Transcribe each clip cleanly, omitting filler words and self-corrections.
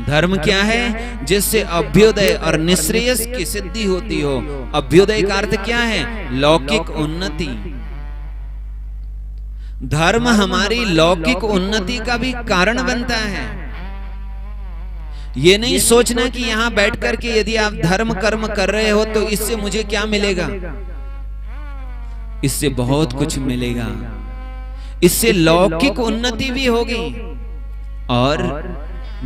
धर्म क्या है? जिससे अभ्युदय और निश्रेयस की सिद्धि होती हो। अभ्युदय का अर्थ क्या है? लौकिक उन्नति। धर्म हमारी लौकिक उन्नति का भी कारण बनता है। ये नहीं सोचना कि यहां बैठ करके यदि आप धर्म कर्म कर रहे हो तो इससे मुझे क्या मिलेगा। इससे बहुत कुछ मिलेगा। इससे लौकिक उन्नति भी होगी, और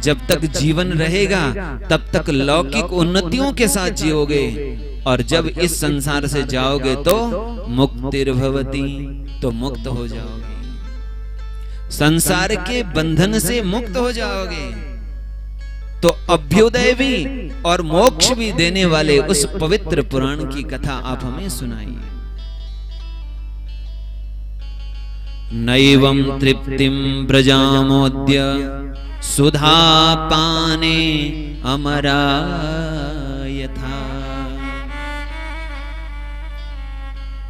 जब तक जीवन रहेगा तब तक लौकिक उन्नतियों के साथ जियोगे, और जब इस संसार से जाओगे तो मुक्तिर्भवति, तो मुक्त हो जाओगे, संसार के बंधन से मुक्त हो जाओगे। तो अभ्युदय भी और मोक्ष भी देने वाले उस पवित्र पुराण की कथा आप हमें सुनाइए। नैवं तृप्तिं व्रजामोद्य सुधा पाने अमरा यथा।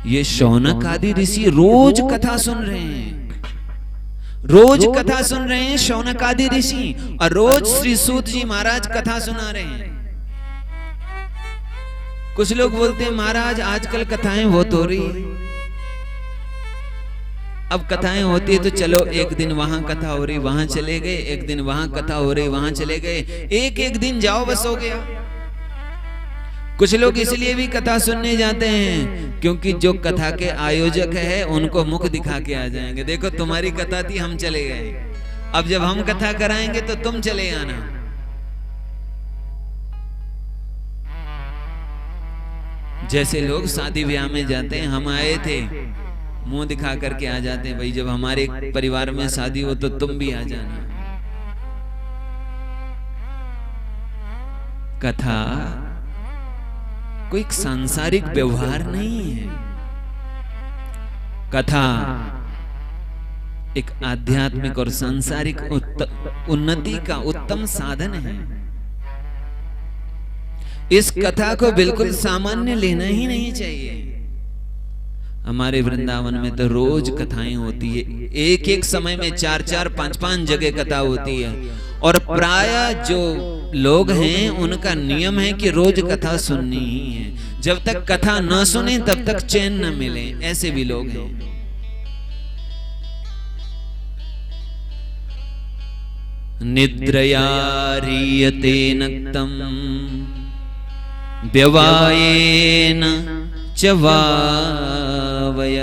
ये शौनक आदि ऋषि रोज कथा सुन रहे हैं, रोज कथा सुन रहे हैं शौनक आदि ऋषि, और रोज श्री सूत जी महाराज कथा सुना रहे हैं। कुछ लोग बोलते हैं महाराज आजकल कथाएं बहुत हो रही। अब कथाएं होती है तो चलो एक दिन वहां कथा हो रही वहां चले गए, एक दिन वहां कथा हो रही वहां चले गए, एक एक दिन जाओ बस हो गया। कुछ लोग इसलिए भी कथा सुनने जाते हैं क्योंकि जो कथा के आयोजक है उनको मुख दिखा के आ जाएंगे, देखो तुम्हारी कथा थी हम चले गए, अब जब हम कथा कराएंगे तो तुम चले आना। जैसे लोग शादी ब्याह में जाते हैं, हम आए थे, मुंह दिखा करके आ जाते हैं, भाई जब हमारे परिवार में शादी हो तो तुम भी आ जाना। कथा कोई सांसारिक व्यवहार नहीं है, कथा एक आध्यात्मिक और सांसारिक उन्नति का उत्तम साधन है। इस कथा को बिल्कुल सामान्य लेना ही नहीं चाहिए। हमारे वृंदावन में तो रोज कथाएं होती है, एक एक समय में 4-4, 5-5 जगह कथा होती है, और प्राय जो लोग हैं उनका नियम है कि रोज कथा सुननी ही है। जब तक कथा न सुने तब तक चैन न मिले, ऐसे भी लोग हैं। निद्रया रीयते नक्तम व्यवायेन चवावय।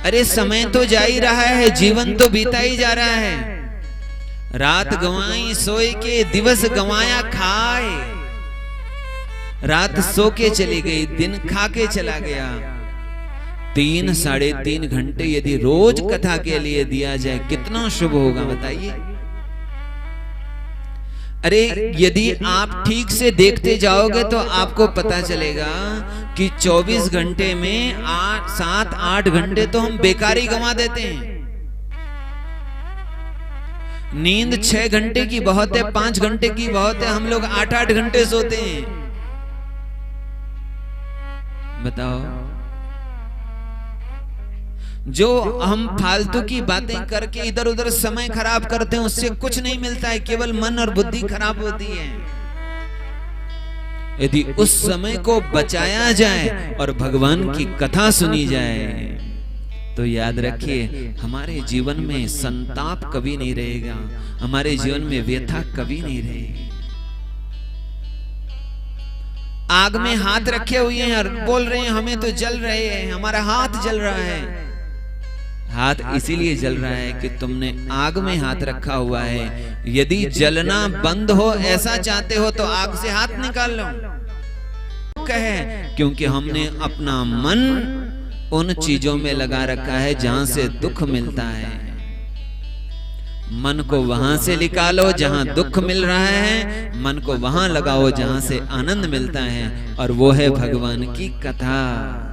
अरे समय तो जा ही रहा है, जीवन तो बीता ही जा रहा है। रात गंवाई सोए के, दिवस गंवाया खाए। रात सो के चली गई, दिन खा के चला गया। 3-3.5 घंटे यदि रोज कथा के लिए दिया जाए कितना शुभ होगा बताइए। अरे यदि आप ठीक से देखते जाओगे तो आपको पता चलेगा कि 24 घंटे में 7-8 घंटे तो हम बेकारी गंवा देते हैं। नींद 6 घंटे की बहुत है, 5 घंटे की बहुत है, हम लोग 8-8 घंटे सोते हैं। बताओ, जो हम फालतू की बातें करके इधर उधर समय खराब करते हैं उससे कुछ नहीं मिलता है, केवल मन और बुद्धि खराब होती है। यदि उस समय को बचाया जाए और भगवान की कथा सुनी जाए तो याद रखिए हमारे जीवन में संताप कभी नहीं रहेगा, हमारे जीवन में व्यथा कभी नहीं रहेगी। आग में हाथ रखे हुए हैं और बोल रहे हैं हमें तो जल रहे हैं, हमारा हाथ जल रहा है। हाथ इसीलिए जल रहा है कि तुमने आग में हाथ रखा हुआ है। यदि जलना बंद हो ऐसा चाहते हो तो आग से हाथ निकाल लो। कहे क्योंकि हमने अपना मन उन चीजों में लगा रखा है जहां से दुख मिलता है। मन को वहां से निकालो जहां दुख मिल रहा है, मन को वहां लगाओ जहां से आनंद मिलता है, और वो है भगवान की कथा।